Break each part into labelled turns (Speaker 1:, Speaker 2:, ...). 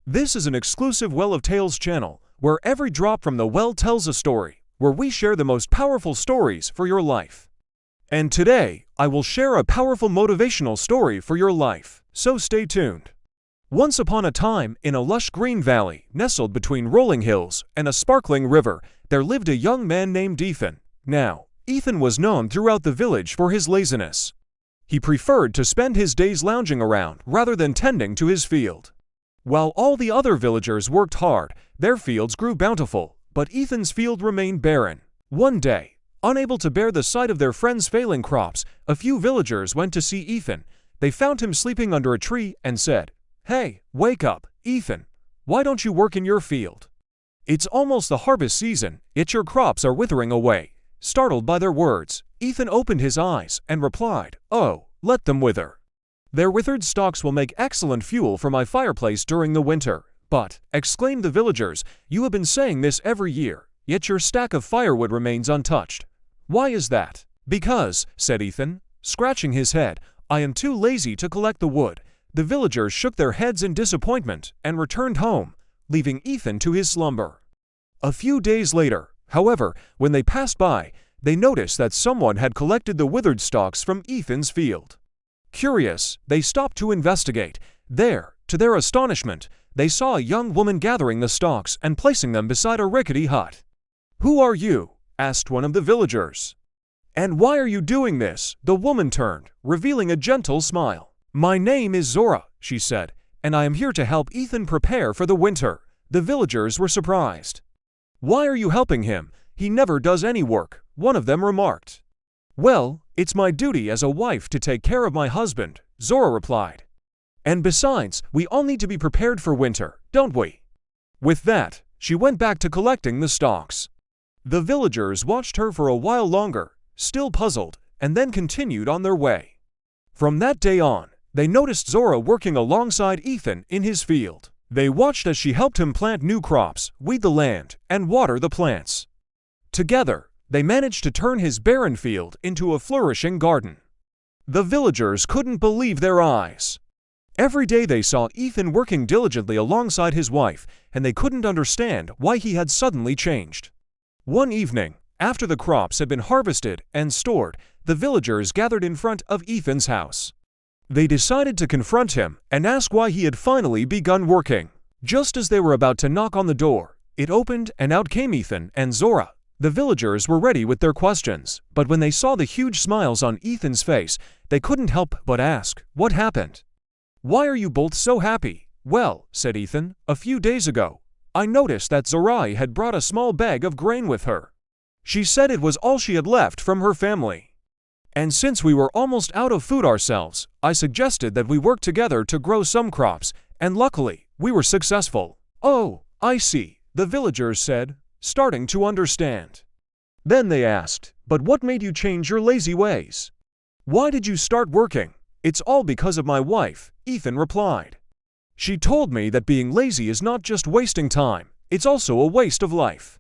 Speaker 1: This is an exclusive Well of Tales channel where every drop from the well tells a story, where we share the most powerful stories for your life. And today, I will share a powerful motivational story for your life, so stay tuned. Once upon a time, in a lush green valley nestled between rolling hills and a sparkling river, there lived a young man named Ethan. Now, Ethan was known throughout the village for his laziness. He preferred to spend his days lounging around rather than tending to his field. While all the other villagers worked hard, their fields grew bountiful, but Ethan's field remained barren. One day, unable to bear the sight of their friends' failing crops, a few villagers went to see Ethan. They found him sleeping under a tree and said, "Hey, wake up, Ethan. Why don't you work in your field? It's almost the harvest season, yet your crops are withering away." Startled by their words, Ethan opened his eyes and replied, "Oh, let them wither. Their withered stalks will make excellent fuel for my fireplace during the winter." "But," exclaimed the villagers, "you have been saying this every year, yet your stack of firewood remains untouched. Why is that?" "Because," said Ethan, scratching his head, "I am too lazy to collect the wood." The villagers shook their heads in disappointment and returned home, leaving Ethan to his slumber. A few days later, however, when they passed by, they noticed that someone had collected the withered stalks from Ethan's field. Curious, they stopped to investigate. There, to their astonishment, they saw a young woman gathering the stalks and placing them beside a rickety hut. "Who are you?" asked one of the villagers. "And why are you doing this?" The woman turned, revealing a gentle smile. "My name is Zora," she said, "and I am here to help Ethan prepare for the winter." The villagers were surprised. "Why are you helping him? He never does any work," one of them remarked. "Well, it's my duty as a wife to take care of my husband," Zora replied. "And besides, we all need to be prepared for winter, don't we?" With that, she went back to collecting the stalks. The villagers watched her for a while longer, still puzzled, and then continued on their way. From that day on, they noticed Zora working alongside Ethan in his field. They watched as she helped him plant new crops, weed the land, and water the plants. Together, they managed to turn his barren field into a flourishing garden. The villagers couldn't believe their eyes. Every day they saw Ethan working diligently alongside his wife, and they couldn't understand why he had suddenly changed. One evening, after the crops had been harvested and stored, the villagers gathered in front of Ethan's house. They decided to confront him and ask why he had finally begun working. Just as they were about to knock on the door, it opened and out came Ethan and Zora. The villagers were ready with their questions, but when they saw the huge smiles on Ethan's face, they couldn't help but ask, "What happened? Why are you both so happy?" "Well," said Ethan, "a few days ago, I noticed that Zorai had brought a small bag of grain with her. She said it was all she had left from her family. And since we were almost out of food ourselves, I suggested that we work together to grow some crops, and luckily, we were successful." "Oh, I see," the villagers said, starting to understand. Then they asked, "But what made you change your lazy ways? Why did you start working?" "It's all because of my wife," Ethan replied. "She told me that being lazy is not just wasting time, it's also a waste of life.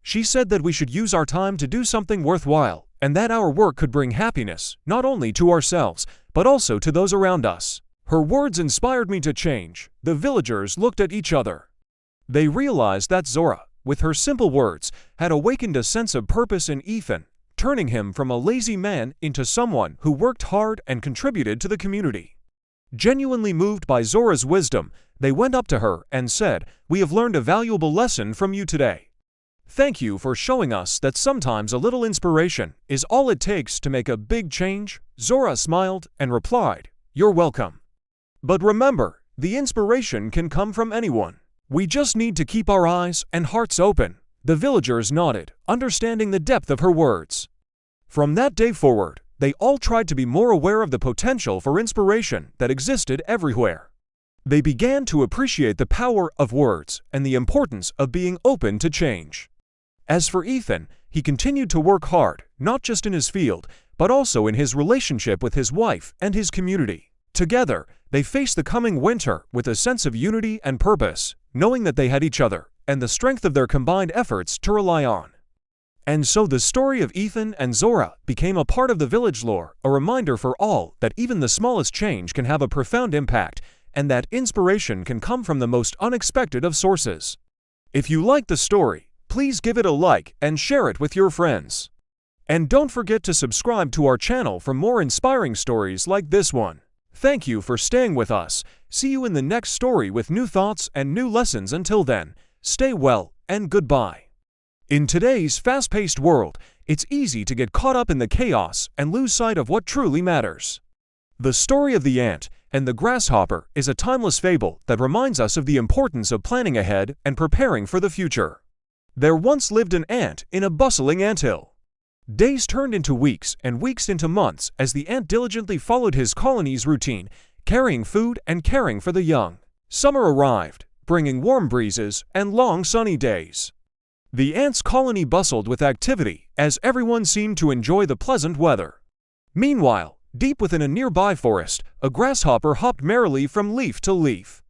Speaker 1: She said that we should use our time to do something worthwhile, and that our work could bring happiness, not only to ourselves, but also to those around us." Her words inspired me to change. The villagers looked at each other. They realized that Zora, with her simple words, had awakened a sense of purpose in Ethan, turning him from a lazy man into someone who worked hard and contributed to the community. Genuinely moved by Zora's wisdom, they went up to her and said, "We have learned a valuable lesson from you today. Thank you for showing us that sometimes a little inspiration is all it takes to make a big change." Zora smiled and replied, "You're welcome. But remember, the inspiration can come from anyone. We just need to keep our eyes and hearts open." The villagers nodded, understanding the depth of her words. From that day forward, they all tried to be more aware of the potential for inspiration that existed everywhere. They began to appreciate the power of words and the importance of being open to change. As for Ethan, he continued to work hard, not just in his field, but also in his relationship with his wife and his community. Together, they faced the coming winter with a sense of unity and purpose, knowing that they had each other and the strength of their combined efforts to rely on. And so the story of Ethan and Zora became a part of the village lore, a reminder for all that even the smallest change can have a profound impact, and that inspiration can come from the most unexpected of sources. If you like the story, please give it a like and share it with your friends. And don't forget to subscribe to our channel for more inspiring stories like this one. Thank you for staying with us. See you in the next story with new thoughts and new lessons. Until then, stay well and goodbye. In today's fast-paced world, it's easy to get caught up in the chaos and lose sight of what truly matters. The story of the ant and the grasshopper is a timeless fable that reminds us of the importance of planning ahead and preparing for the future. There once lived an ant in a bustling anthill. Days turned into weeks and weeks into months as the ant diligently followed his colony's routine, carrying food and caring for the young. Summer arrived, bringing warm breezes and long sunny days. The ant's colony bustled with activity as everyone seemed to enjoy the pleasant weather. Meanwhile, deep within a nearby forest, a grasshopper hopped merrily from leaf to leaf.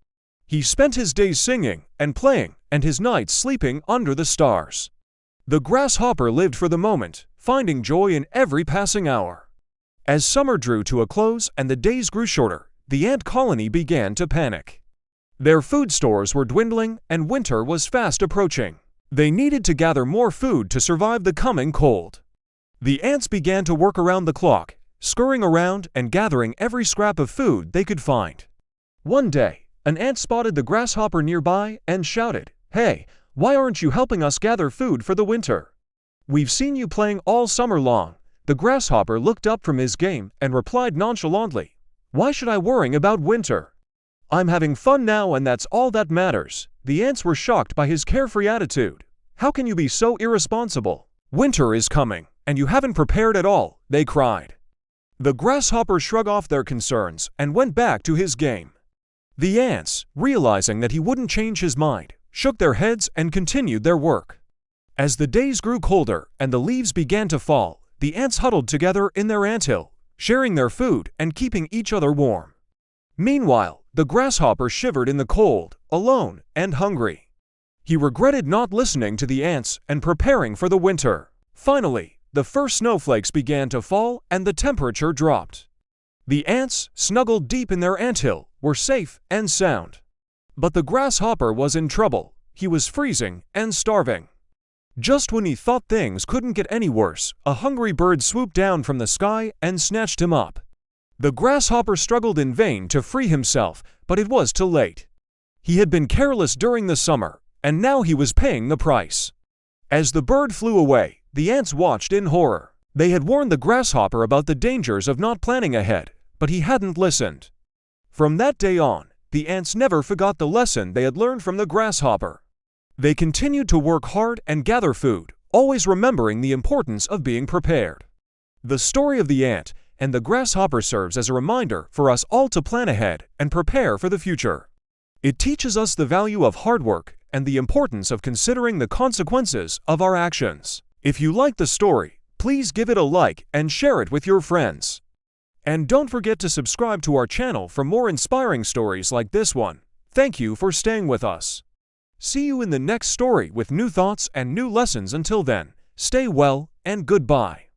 Speaker 1: He spent his days singing and playing and his nights sleeping under the stars. The grasshopper lived for the moment, finding joy in every passing hour. As summer drew to a close and the days grew shorter, the ant colony began to panic. Their food stores were dwindling and winter was fast approaching. They needed to gather more food to survive the coming cold. The ants began to work around the clock, scurrying around and gathering every scrap of food they could find. One day, an ant spotted the grasshopper nearby and shouted, "Hey, why aren't you helping us gather food for the winter? We've seen you playing all summer long." The grasshopper looked up from his game and replied nonchalantly, "Why should I worry about winter? I'm having fun now and that's all that matters." The ants were shocked by his carefree attitude. "How can you be so irresponsible? Winter is coming, and you haven't prepared at all," they cried. The grasshopper shrugged off their concerns and went back to his game. The ants, realizing that he wouldn't change his mind, shook their heads and continued their work. As the days grew colder and the leaves began to fall, the ants huddled together in their anthill, sharing their food and keeping each other warm. Meanwhile, the grasshopper shivered in the cold, alone and hungry. He regretted not listening to the ants and preparing for the winter. Finally, the first snowflakes began to fall and the temperature dropped. The ants, snuggled deep in their anthill, were safe and sound. But the grasshopper was in trouble. He was freezing and starving. Just when he thought things couldn't get any worse, a hungry bird swooped down from the sky and snatched him up. The grasshopper struggled in vain to free himself, but it was too late. He had been careless during the summer, and now he was paying the price. As the bird flew away, the ants watched in horror. They had warned the grasshopper about the dangers of not planning ahead, but he hadn't listened. From that day on, the ants never forgot the lesson they had learned from the grasshopper. They continued to work hard and gather food, always remembering the importance of being prepared. The story of the ant and the grasshopper serves as a reminder for us all to plan ahead and prepare for the future. It teaches us the value of hard work and the importance of considering the consequences of our actions. If you like the story, please give it a like and share it with your friends. And don't forget to subscribe to our channel for more inspiring stories like this one. Thank you for staying with us. See you in the next story with new thoughts and new lessons. Until then, stay well and goodbye.